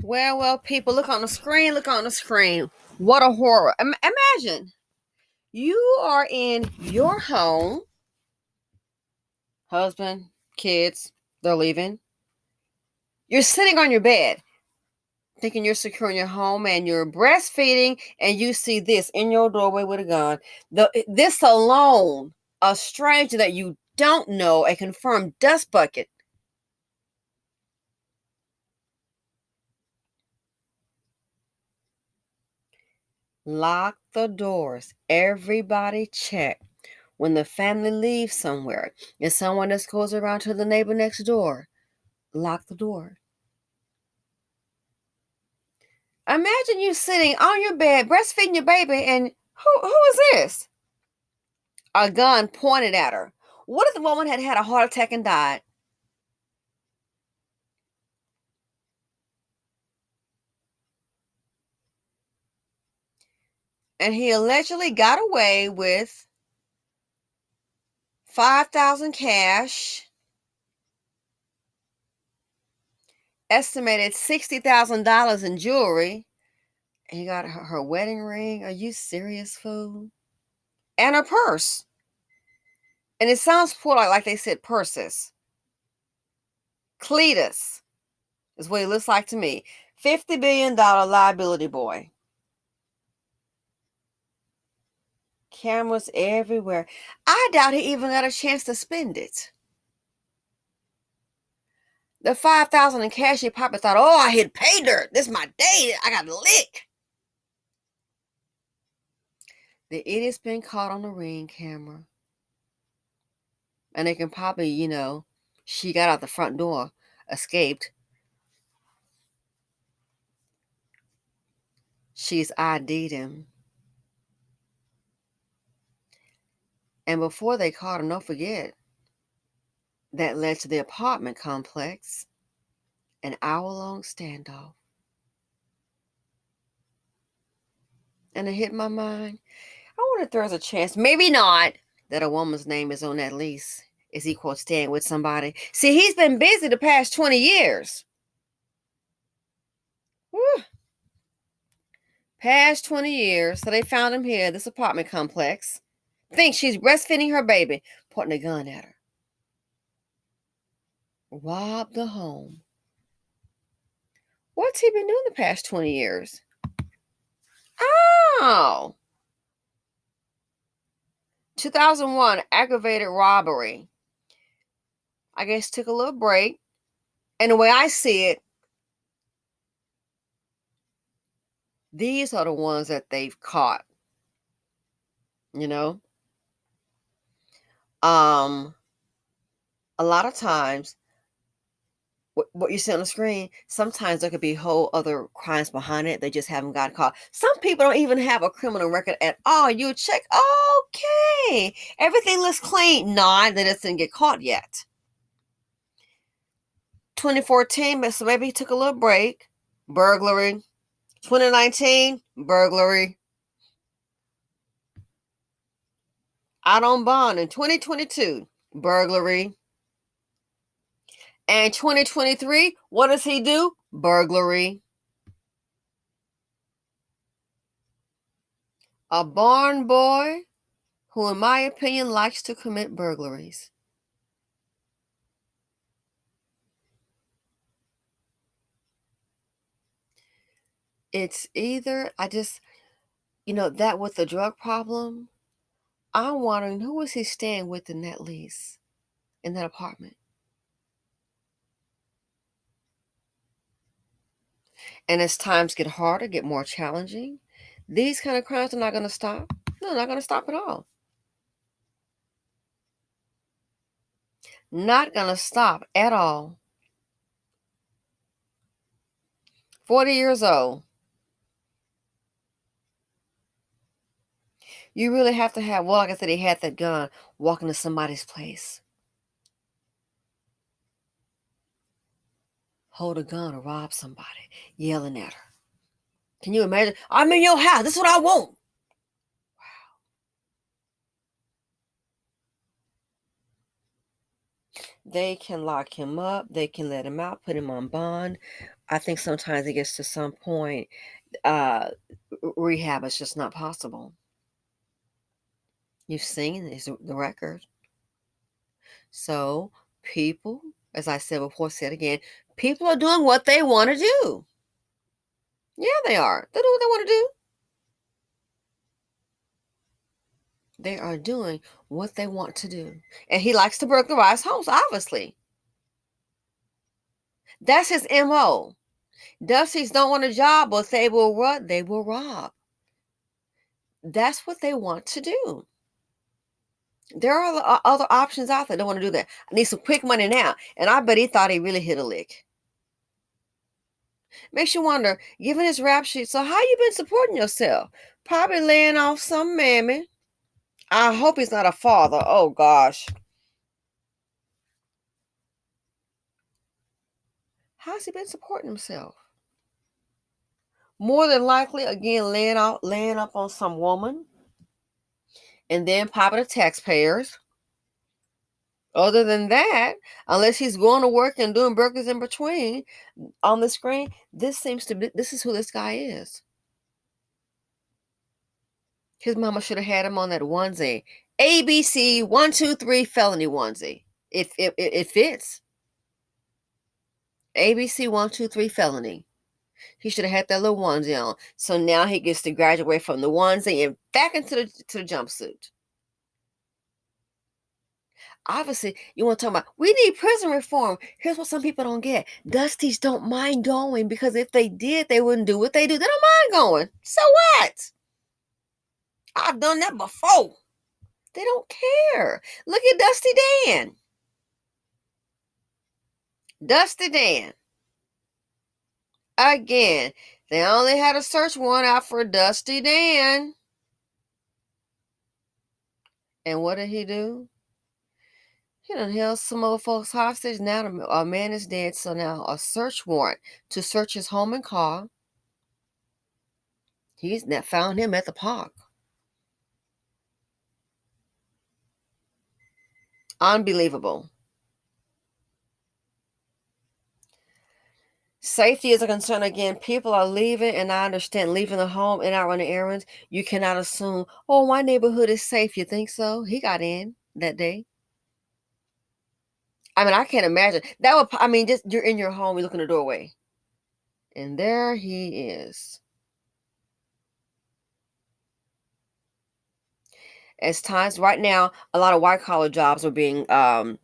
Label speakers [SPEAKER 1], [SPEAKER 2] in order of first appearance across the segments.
[SPEAKER 1] Well, people, look on the screen. Look on the screen. What a horror. Imagine you are in your home, husband, kids, they're leaving. You're sitting on your bed, thinking you're secure in your home, and you're breastfeeding, and you see this in your doorway with a gun. This alone, a stranger that you don't know, a confirmed dust bucket. Lock the doors. Everybody check. When the family leaves somewhere, and someone just goes around to the neighbor next door, lock the door. Imagine you sitting on your bed, breastfeeding your baby, and who is this? A gun pointed at her. What if the woman had had a heart attack and died? And he allegedly got away with $5,000 cash, estimated $60,000 in jewelry. And he got her wedding ring. Are you serious, fool? And her purse. And it sounds poor, like they said purses. Cletus is what he looks like to me. $50 billion liability boy. Cameras everywhere. I doubt he even got a chance to spend it. The $5,000 in cash, he probably thought, oh, I hit pay dirt. This is my day. I got a lick. The idiot's been caught on the Ring camera. And they can probably, she got out the front door, escaped. She's ID'd him. And before they caught him, don't forget, that led to the apartment complex, an hour-long standoff. And it hit my mind. I wonder if there's a chance, maybe not, that a woman's name is on that lease. Is he, quote, staying with somebody? See, he's been busy the past 20 years. Whew. Past 20 years. So they found him here, this apartment complex. Thinks she's breastfeeding her baby, pointing a gun at her. Robbed the home. What's he been doing the past 20 years? Oh. 2001, aggravated robbery. I guess took a little break. And the way I see it, these are the ones that they've caught. A lot of times, what you see on the screen, sometimes there could be whole other crimes behind it. They just haven't got caught. Some people don't even have a criminal record at all. You check, okay, everything looks clean. No, they just didn't get caught yet. 2014, so maybe he took a little break. Burglary. 2019, burglary. Out on bond in 2022, burglary. And 2023, what does he do? Burglary. A barn boy who, in my opinion, likes to commit burglaries. It's either, that with the drug problem, I'm wondering who was he staying with in that lease, in that apartment? And as times get harder, get more challenging, these kind of crimes are not going to stop. No, not going to stop at all. Not going to stop at all. 40 years old. You really have to have, well, like I said, he had that gun, walk into somebody's place. Hold a gun or rob somebody, yelling at her. Can you imagine? I'm in your house. This is what I want. Wow. They can lock him up. They can let him out, put him on bond. I think sometimes it gets to some point, rehab is just not possible. You've seen the record. So people, as I said before, said again, people are doing what they want to do. Yeah, they are. They do what they want to do. They are doing what they want to do. And he likes to burglarize homes, obviously. That's his MO. Dusties don't want a job, but they will what? They will rob. That's what they want to do. There are other options out there. They want to do that. I need some quick money now. And I bet he thought he really hit a lick. Makes you wonder, given his rap sheet, so how you been supporting yourself? Probably laying off some mammy. I hope he's not a father. Oh gosh. How's he been supporting himself? More than likely, again, laying up on some woman, and then popping the taxpayers. Other than that, unless he's going to work and doing burgers in between on the screen, this is who this guy is. His mama should have had him on that onesie. ABC 123 felony onesie. It fits. ABC 123 felony. He should have had that little onesie on. So now he gets to graduate from the onesie and back into the jumpsuit. Obviously, you want to talk about, we need prison reform. Here's what some people don't get. Dusties don't mind going, because if they did, they wouldn't do what they do. They don't mind going. So what? I've done that before. They don't care. Look at Dusty Dan. Dusty Dan. Again, they only had a search warrant out for Dusty Dan. And what did he do? He done held some other folks hostage. Now a man is dead, so now a search warrant to search his home and car. He's found him at the park. Unbelievable. Safety is a concern again. People are leaving, and I understand leaving the home and out running errands. You cannot assume, oh, my neighborhood is safe. You think so? He got in that day. I mean, I can't imagine. Just you're in your home, you look in the doorway. And there he is. As times right now, a lot of white collar jobs are being hiring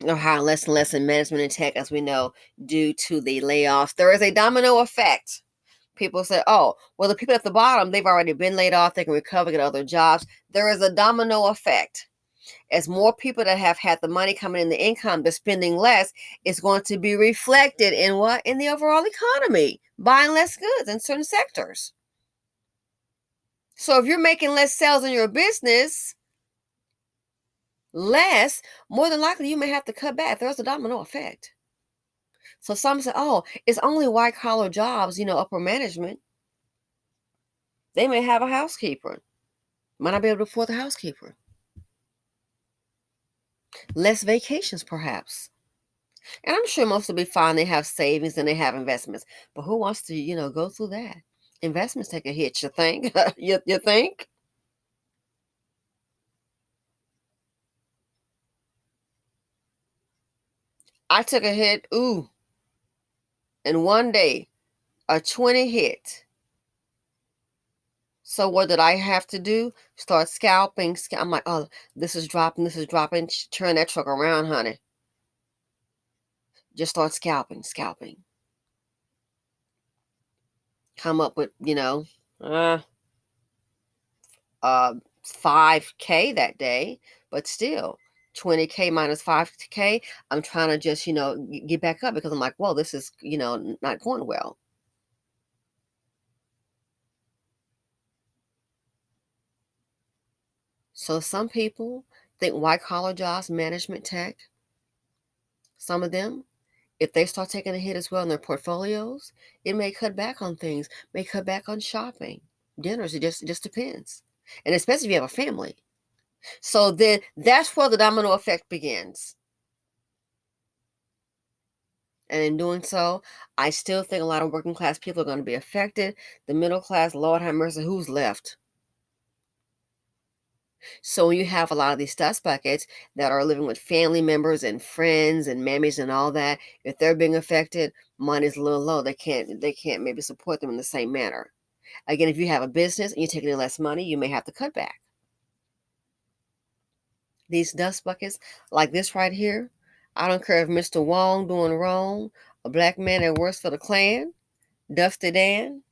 [SPEAKER 1] less and less in management and tech, as we know, due to the layoffs. There is a domino effect. People say, oh, well, the people at the bottom, they've already been laid off. They can recover, get other jobs. There is a domino effect. As more people that have had the money coming in, the income, they're spending less, it's going to be reflected in what? In the overall economy, buying less goods in certain sectors. So if you're making less sales in your business, more than likely you may have to cut back. There's a domino effect. So some say, oh, it's only white collar jobs, upper management. They may have a housekeeper. Might not be able to afford the housekeeper. Less vacations, perhaps. And I'm sure most will be fine. They have savings and they have investments. But who wants to, go through that? Investments take a hit, you think? you think? I took a hit, in one day, a 20 hit. So what did I have to do? Start scalping. I'm like, oh, this is dropping. Turn that truck around, honey. Just start scalping. Come up with, 5K that day, but still 20K minus 5K. I'm trying to just, get back up, because I'm like, whoa, this is, not going well. So some people think white collar jobs, management, tech, some of them, if they start taking a hit as well in their portfolios, it may cut back on things, may cut back on shopping, dinners. It just depends. And especially if you have a family. So then that's where the domino effect begins. And in doing so, I still think a lot of working class people are going to be affected. The middle class, Lord have mercy, who's left? So when you have a lot of these dust buckets that are living with family members and friends and mammies and all that, if they're being affected, money's a little low. They can't maybe support them in the same manner. Again, if you have a business and you're taking in less money, you may have to cut back. These dust buckets, like this right here, I don't care if Mr. Wong doing wrong, a black man that works for the Klan, Dusty Dan,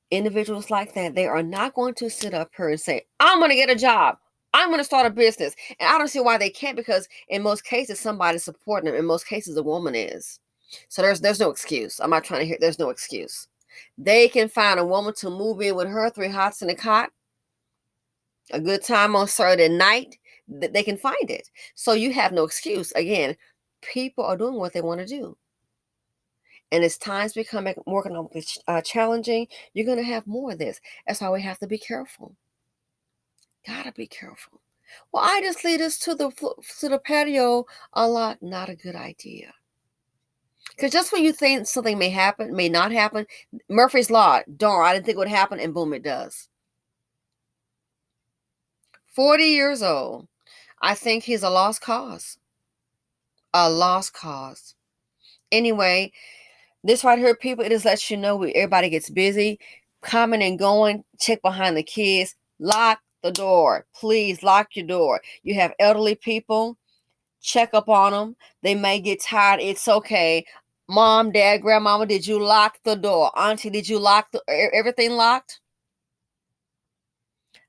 [SPEAKER 1] individuals like that, they are not going to sit up here and say, I'm going to get a job. I'm going to start a business. And I don't see why they can't, because in most cases, somebody's supporting them. In most cases, a woman is. So there's no excuse. I'm not trying to hear, there's no excuse. They can find a woman to move in with her, 3 hots in a cot, a good time on Saturday night. They can find it. So you have no excuse. Again, people are doing what they want to do. And as times become more economically challenging, you're going to have more of this. That's why we have to be careful. Gotta be careful. Well, I just lead us to the patio a lot. Not a good idea. Because just when you think something may happen, may not happen, Murphy's Law, darn, I didn't think it would happen, and boom, it does. 40 years old. I think he's a lost cause. A lost cause. Anyway, this right here, people, it just lets you know everybody gets busy, coming and going. Check behind the kids. Lock the door. Please lock your door. You have elderly people. Check up on them. They may get tired. It's okay. Mom, Dad, Grandmama, did you lock the door? Auntie, did you lock everything locked?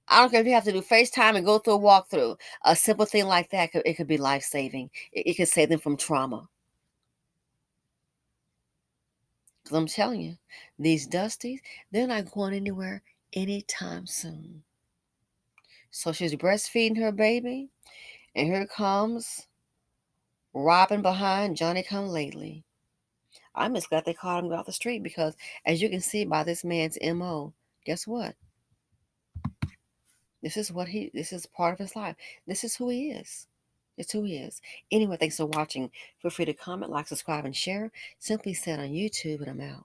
[SPEAKER 1] I don't care if you have to do FaceTime and go through a walkthrough. A simple thing like that, it could be life-saving. It could save them from trauma. Because I'm telling you, these Dusties, they're not going anywhere anytime soon. So she's breastfeeding her baby, and here comes Robin behind Johnny come lately. I'm just glad they caught him off the street, because as you can see by this man's MO, guess what? This is part of his life. This is who he is. It's who he is. Anyway, thanks for watching. Feel free to comment, like, subscribe, and share. Simply said on YouTube, and I'm out.